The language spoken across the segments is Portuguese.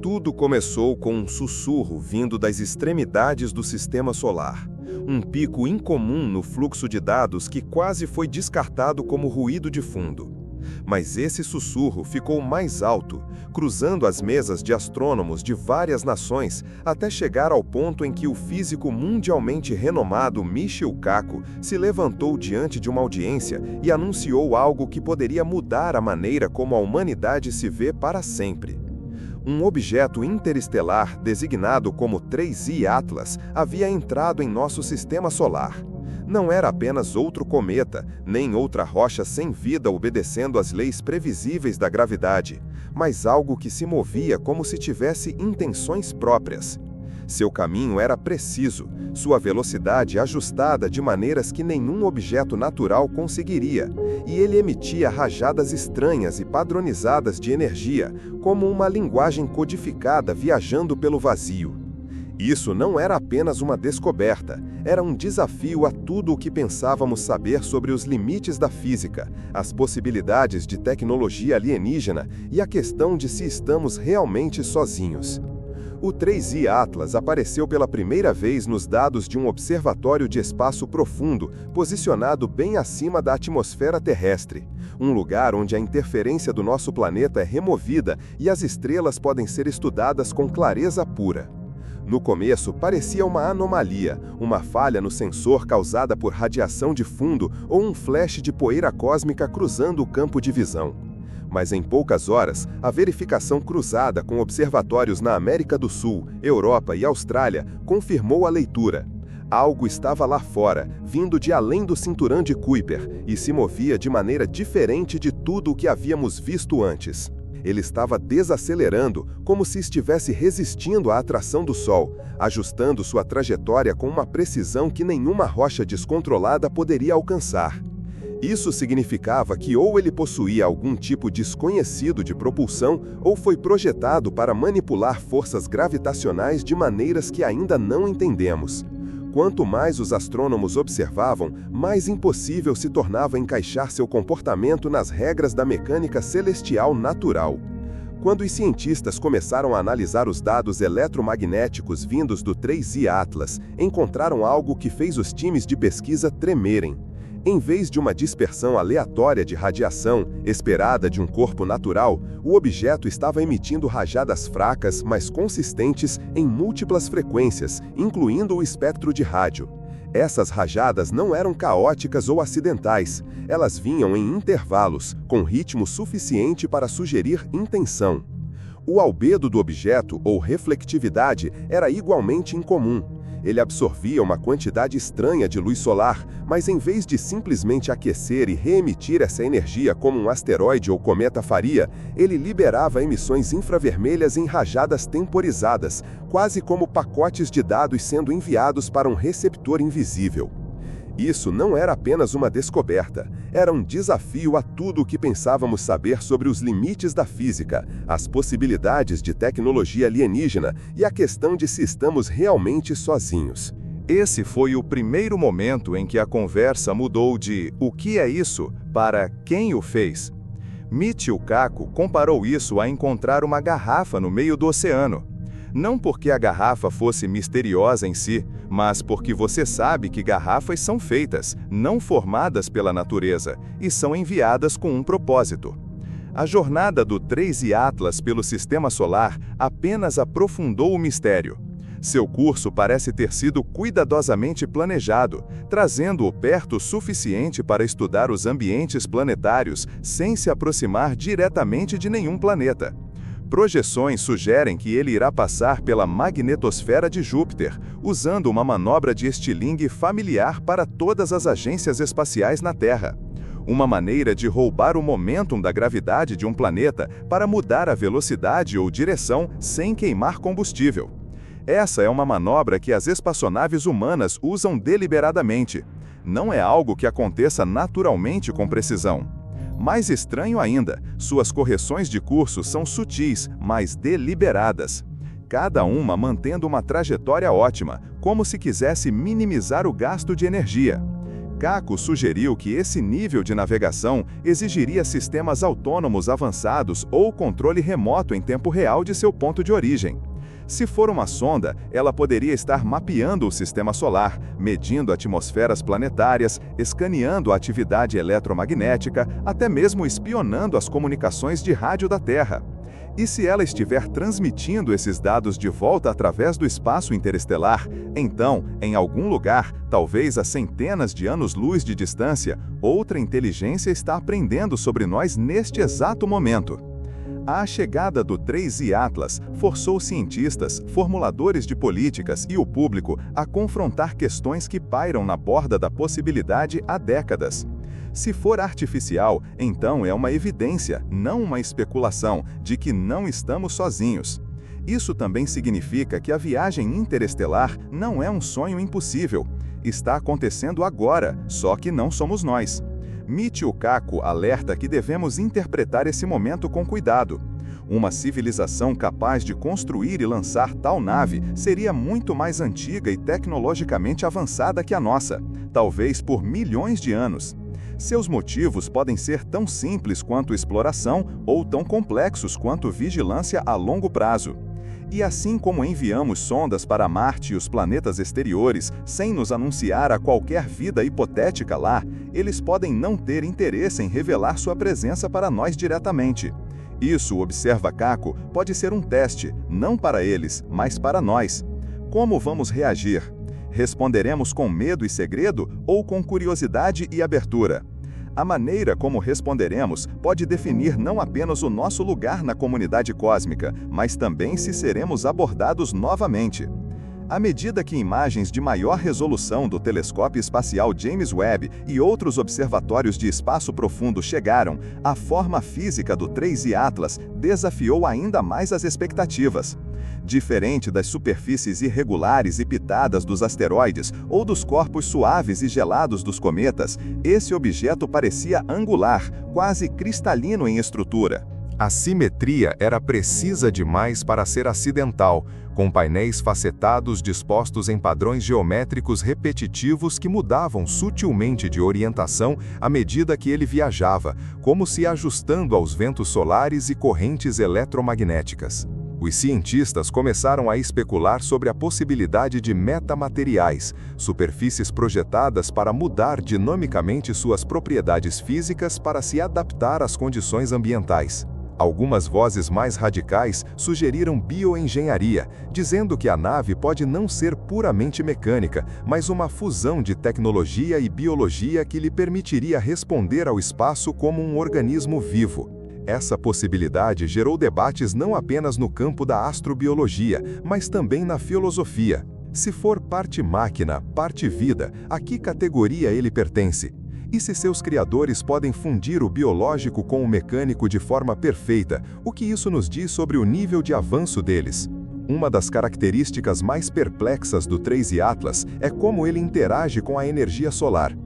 Tudo começou com um sussurro vindo das extremidades do sistema solar. Um pico incomum no fluxo de dados que quase foi descartado como ruído de fundo. Mas esse sussurro ficou mais alto, cruzando as mesas de astrônomos de várias nações até chegar ao ponto em que o físico mundialmente renomado Michio Kaku se levantou diante de uma audiência e anunciou algo que poderia mudar a maneira como a humanidade se vê para sempre. Um objeto interestelar designado como 3I Atlas havia entrado em nosso sistema solar. Não era apenas outro cometa, nem outra rocha sem vida obedecendo às leis previsíveis da gravidade, mas algo que se movia como se tivesse intenções próprias. Seu caminho era preciso, sua velocidade ajustada de maneiras que nenhum objeto natural conseguiria, e ele emitia rajadas estranhas e padronizadas de energia, como uma linguagem codificada viajando pelo vazio. Isso não era apenas uma descoberta, era um desafio a tudo o que pensávamos saber sobre os limites da física, as possibilidades de tecnologia alienígena e a questão de se estamos realmente sozinhos. O 3I Atlas apareceu pela primeira vez nos dados de um observatório de espaço profundo, posicionado bem acima da atmosfera terrestre, um lugar onde a interferência do nosso planeta é removida e as estrelas podem ser estudadas com clareza pura. No começo, parecia uma anomalia, uma falha no sensor causada por radiação de fundo ou um flash de poeira cósmica cruzando o campo de visão. Mas em poucas horas, a verificação cruzada com observatórios na América do Sul, Europa e Austrália confirmou a leitura. Algo estava lá fora, vindo de além do cinturão de Kuiper, e se movia de maneira diferente de tudo o que havíamos visto antes. Ele estava desacelerando, como se estivesse resistindo à atração do Sol, ajustando sua trajetória com uma precisão que nenhuma rocha descontrolada poderia alcançar. Isso significava que ou ele possuía algum tipo desconhecido de propulsão, ou foi projetado para manipular forças gravitacionais de maneiras que ainda não entendemos. Quanto mais os astrônomos observavam, mais impossível se tornava encaixar seu comportamento nas regras da mecânica celestial natural. Quando os cientistas começaram a analisar os dados eletromagnéticos vindos do 3I Atlas, encontraram algo que fez os times de pesquisa tremerem. Em vez de uma dispersão aleatória de radiação, esperada de um corpo natural, o objeto estava emitindo rajadas fracas, mas consistentes em múltiplas frequências, incluindo o espectro de rádio. Essas rajadas não eram caóticas ou acidentais, elas vinham em intervalos, com ritmo suficiente para sugerir intenção. O albedo do objeto, ou reflectividade, era igualmente incomum. Ele absorvia uma quantidade estranha de luz solar, mas em vez de simplesmente aquecer e reemitir essa energia como um asteroide ou cometa faria, ele liberava emissões infravermelhas em rajadas temporizadas, quase como pacotes de dados sendo enviados para um receptor invisível. Isso não era apenas uma descoberta, era um desafio a tudo o que pensávamos saber sobre os limites da física, as possibilidades de tecnologia alienígena e a questão de se estamos realmente sozinhos. Esse foi o primeiro momento em que a conversa mudou de "o que é isso?" para "quem o fez?". Michio Kaku comparou isso a encontrar uma garrafa no meio do oceano. Não porque a garrafa fosse misteriosa em si, mas porque você sabe que garrafas são feitas, não formadas pela natureza, e são enviadas com um propósito. A jornada do 3I Atlas pelo Sistema Solar apenas aprofundou o mistério. Seu curso parece ter sido cuidadosamente planejado, trazendo-o perto o suficiente para estudar os ambientes planetários sem se aproximar diretamente de nenhum planeta. Projeções sugerem que ele irá passar pela magnetosfera de Júpiter, usando uma manobra de estilingue familiar para todas as agências espaciais na Terra. Uma maneira de roubar o momento da gravidade de um planeta para mudar a velocidade ou direção sem queimar combustível. Essa é uma manobra que as espaçonaves humanas usam deliberadamente. Não é algo que aconteça naturalmente com precisão. Mais estranho ainda, suas correções de curso são sutis, mas deliberadas. Cada uma mantendo uma trajetória ótima, como se quisesse minimizar o gasto de energia. Caco sugeriu que esse nível de navegação exigiria sistemas autônomos avançados ou controle remoto em tempo real de seu ponto de origem. Se for uma sonda, ela poderia estar mapeando o sistema solar, medindo atmosferas planetárias, escaneando a atividade eletromagnética, até mesmo espionando as comunicações de rádio da Terra. E se ela estiver transmitindo esses dados de volta através do espaço interestelar, então, em algum lugar, talvez a centenas de anos-luz de distância, outra inteligência está aprendendo sobre nós neste exato momento. A chegada do 3I Atlas forçou cientistas, formuladores de políticas e o público a confrontar questões que pairam na borda da possibilidade há décadas. Se for artificial, então é uma evidência, não uma especulação, de que não estamos sozinhos. Isso também significa que a viagem interestelar não é um sonho impossível. Está acontecendo agora, só que não somos nós. Michio Kaku alerta que devemos interpretar esse momento com cuidado. Uma civilização capaz de construir e lançar tal nave seria muito mais antiga e tecnologicamente avançada que a nossa, talvez por milhões de anos. Seus motivos podem ser tão simples quanto exploração ou tão complexos quanto vigilância a longo prazo. E assim como enviamos sondas para Marte e os planetas exteriores sem nos anunciar a qualquer vida hipotética lá, eles podem não ter interesse em revelar sua presença para nós diretamente. Isso, observa Kaku, pode ser um teste, não para eles, mas para nós. Como vamos reagir? Responderemos com medo e segredo ou com curiosidade e abertura? A maneira como responderemos pode definir não apenas o nosso lugar na comunidade cósmica, mas também se seremos abordados novamente. À medida que imagens de maior resolução do telescópio espacial James Webb e outros observatórios de espaço profundo chegaram, a forma física do 3I Atlas desafiou ainda mais as expectativas. Diferente das superfícies irregulares e pitadas dos asteroides ou dos corpos suaves e gelados dos cometas, esse objeto parecia angular, quase cristalino em estrutura. A simetria era precisa demais para ser acidental, com painéis facetados dispostos em padrões geométricos repetitivos que mudavam sutilmente de orientação à medida que ele viajava, como se ajustando aos ventos solares e correntes eletromagnéticas. Os cientistas começaram a especular sobre a possibilidade de metamateriais, superfícies projetadas para mudar dinamicamente suas propriedades físicas para se adaptar às condições ambientais. Algumas vozes mais radicais sugeriram bioengenharia, dizendo que a nave pode não ser puramente mecânica, mas uma fusão de tecnologia e biologia que lhe permitiria responder ao espaço como um organismo vivo. Essa possibilidade gerou debates não apenas no campo da astrobiologia, mas também na filosofia. Se for parte máquina, parte vida, a que categoria ele pertence? E se seus criadores podem fundir o biológico com o mecânico de forma perfeita, o que isso nos diz sobre o nível de avanço deles? Uma das características mais perplexas do 3I Atlas é como ele interage com a energia solar.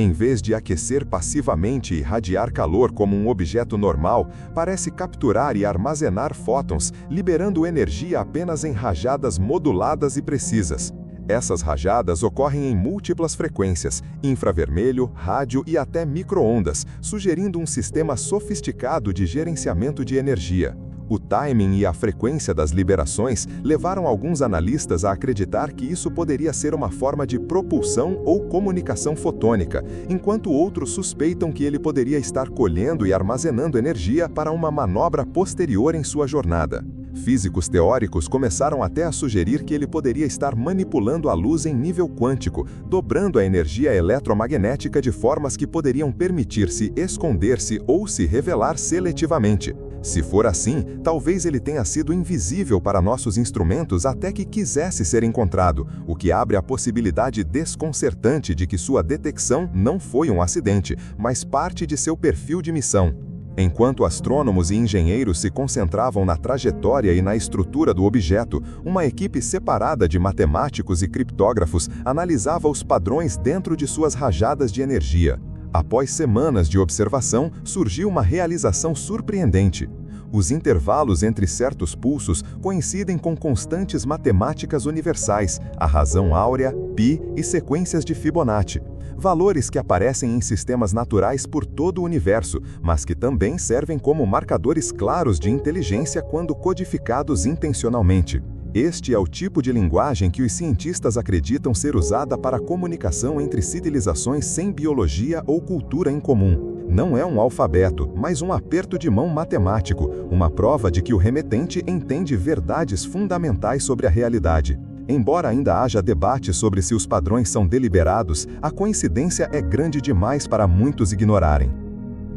Em vez de aquecer passivamente e radiar calor como um objeto normal, parece capturar e armazenar fótons, liberando energia apenas em rajadas moduladas e precisas. Essas rajadas ocorrem em múltiplas frequências, infravermelho, rádio e até micro-ondas, sugerindo um sistema sofisticado de gerenciamento de energia. O timing e a frequência das liberações levaram alguns analistas a acreditar que isso poderia ser uma forma de propulsão ou comunicação fotônica, enquanto outros suspeitam que ele poderia estar colhendo e armazenando energia para uma manobra posterior em sua jornada. Físicos teóricos começaram até a sugerir que ele poderia estar manipulando a luz em nível quântico, dobrando a energia eletromagnética de formas que poderiam permitir-se esconder-se ou se revelar seletivamente. Se for assim, talvez ele tenha sido invisível para nossos instrumentos até que quisesse ser encontrado, o que abre a possibilidade desconcertante de que sua detecção não foi um acidente, mas parte de seu perfil de missão. Enquanto astrônomos e engenheiros se concentravam na trajetória e na estrutura do objeto, uma equipe separada de matemáticos e criptógrafos analisava os padrões dentro de suas rajadas de energia. Após semanas de observação, surgiu uma realização surpreendente. Os intervalos entre certos pulsos coincidem com constantes matemáticas universais, a razão áurea, π e sequências de Fibonacci. Valores que aparecem em sistemas naturais por todo o universo, mas que também servem como marcadores claros de inteligência quando codificados intencionalmente. Este é o tipo de linguagem que os cientistas acreditam ser usada para a comunicação entre civilizações sem biologia ou cultura em comum. Não é um alfabeto, mas um aperto de mão matemático, uma prova de que o remetente entende verdades fundamentais sobre a realidade. Embora ainda haja debate sobre se os padrões são deliberados, a coincidência é grande demais para muitos ignorarem.